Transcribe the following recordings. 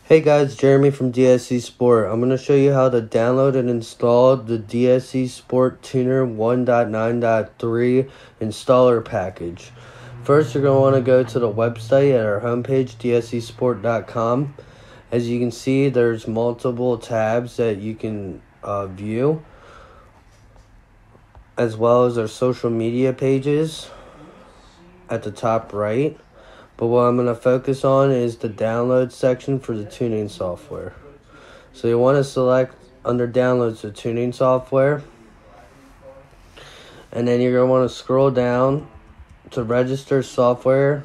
Hey guys, Jeremy from DSC Sport. I'm going to show you how to download and install the DSC Sport Tuner 1.9.3 installer package. First, you're going to want to go to the website at our homepage, dscsport.com. As you can see, there's multiple tabs that you can view, as well as our social media pages at the top right. But what I'm going to focus on is the download section for the tuning software. So you want to select under downloads the tuning software. And then you're going to want to scroll down to register software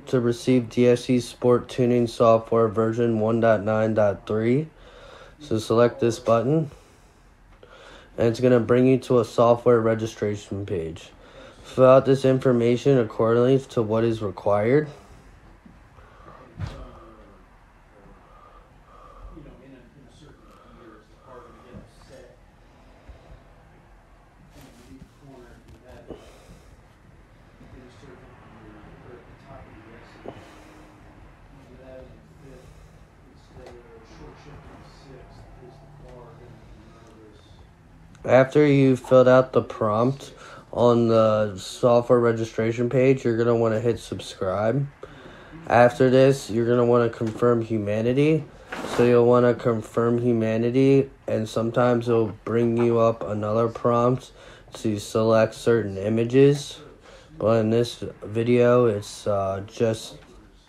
to receive DSC Sport Tuning Software version 1.9.3. So select this button. And it's going to bring you to a software registration page. Fill out this information accordingly to what is required. After you filled out the prompt on the software registration page, you're going to want to hit subscribe. After this, you're going to want to confirm humanity. So you'll want to confirm humanity, and sometimes it'll bring you up another prompt to select certain images. But in this video, it's just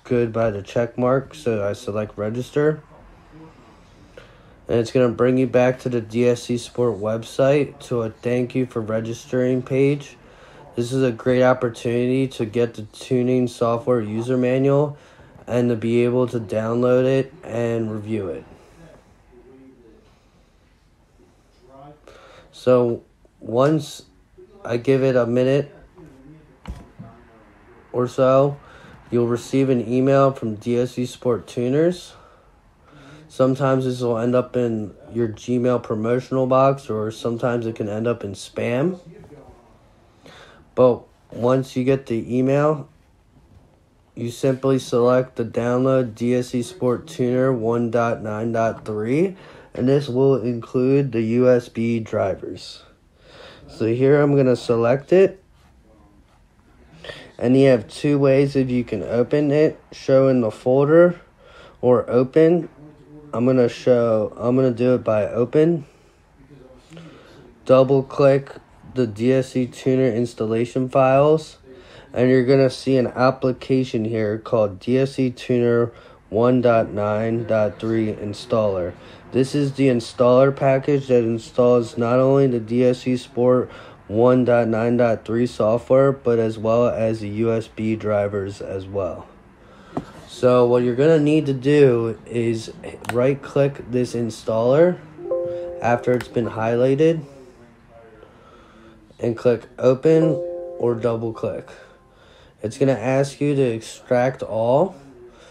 good by the check mark, so I select register. And it's going to bring you back to the DSC Sport website to a thank you for registering page. This is a great opportunity to get the tuning software user manual and to be able to download it and review it. So once I give it a minute or so, you'll receive an email from DSC Sport Tuners. Sometimes this will end up in your Gmail promotional box, or sometimes it can end up in spam. But once you get the email, you simply select the download DSC Sport Tuner 1.9.3, and this will include the USB drivers. So here I'm going to select it. And you have two ways if you can open it: show in the folder or open. I'm going to do it by open. Double click the DSC Tuner installation files, and you're going to see an application here called DSC Tuner 1.9.3 installer. This is the installer package that installs not only the DSC Sport 1.9.3 software, but as well as the USB drivers as well. So what you're going to need to do is right click this installer after it's been highlighted and click open or double click. It's going to ask you to extract all,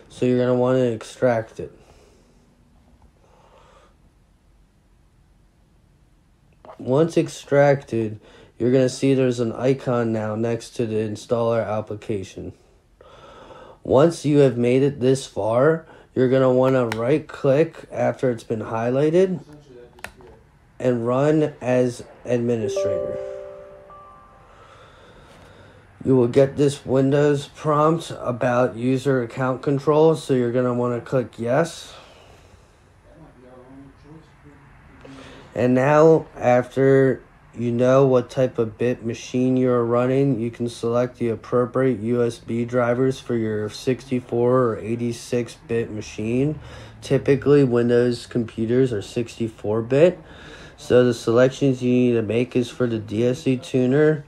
so you're going to want to extract it. Once extracted, you're going to see there's an icon now next to the installer application. Once you have made it this far, you're going to want to right click after it's been highlighted and run as administrator. You will get this Windows prompt about user account control, so you're going to want to click yes. And now, after you know what type of bit machine you're running, you can select the appropriate USB drivers for your 64 or 86-bit machine. Typically, Windows computers are 64-bit. So the selections you need to make is for the DSC tuner,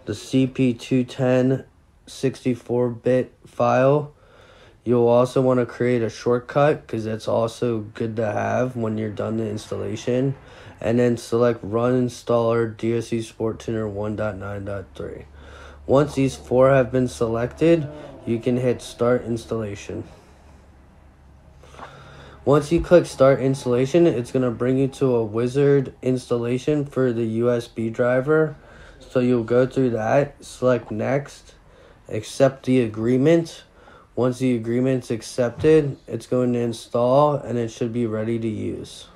the CP210 64-bit file. You'll also want to create a shortcut, because that's also good to have when you're done the installation. And then select Run Installer DSC Sport Tuner 1.9.3. Once these four have been selected, you can hit Start Installation. Once you click Start Installation, it's going to bring you to a wizard installation for the USB driver. So you'll go through that, select Next, accept the agreement, Once the agreement's accepted, it's going to install and it should be ready to use.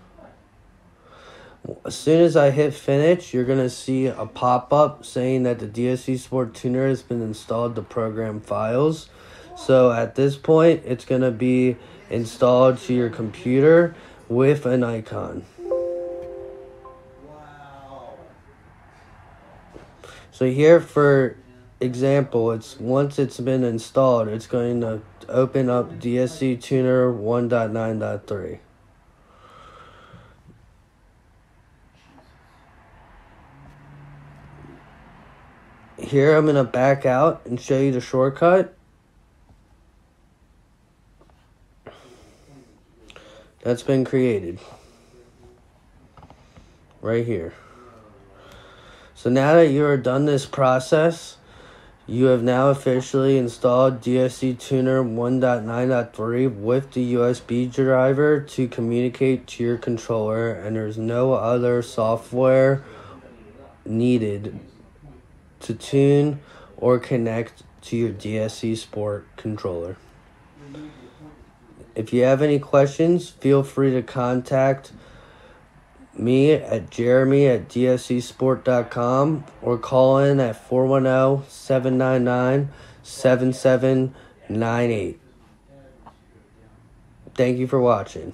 As soon as I hit finish, you're going to see a pop-up saying that the DSC Sport Tuner has been installed to program files. So at this point, it's going to be installed to your computer with an icon. So here, for example, once it's been installed, it's going to open up DSC Tuner 1.9.3. Here I'm going to back out and show you the shortcut. That's been created right here. So now that you are done this process, you have now officially installed DSC Tuner 1.9.3 with the USB driver to communicate to your controller, and there's no other software needed to tune or connect to your DSC Sport controller. If you have any questions, feel free to contact me at jeremy@dscsport.com or call in at 410-799-7798. Thank you for watching.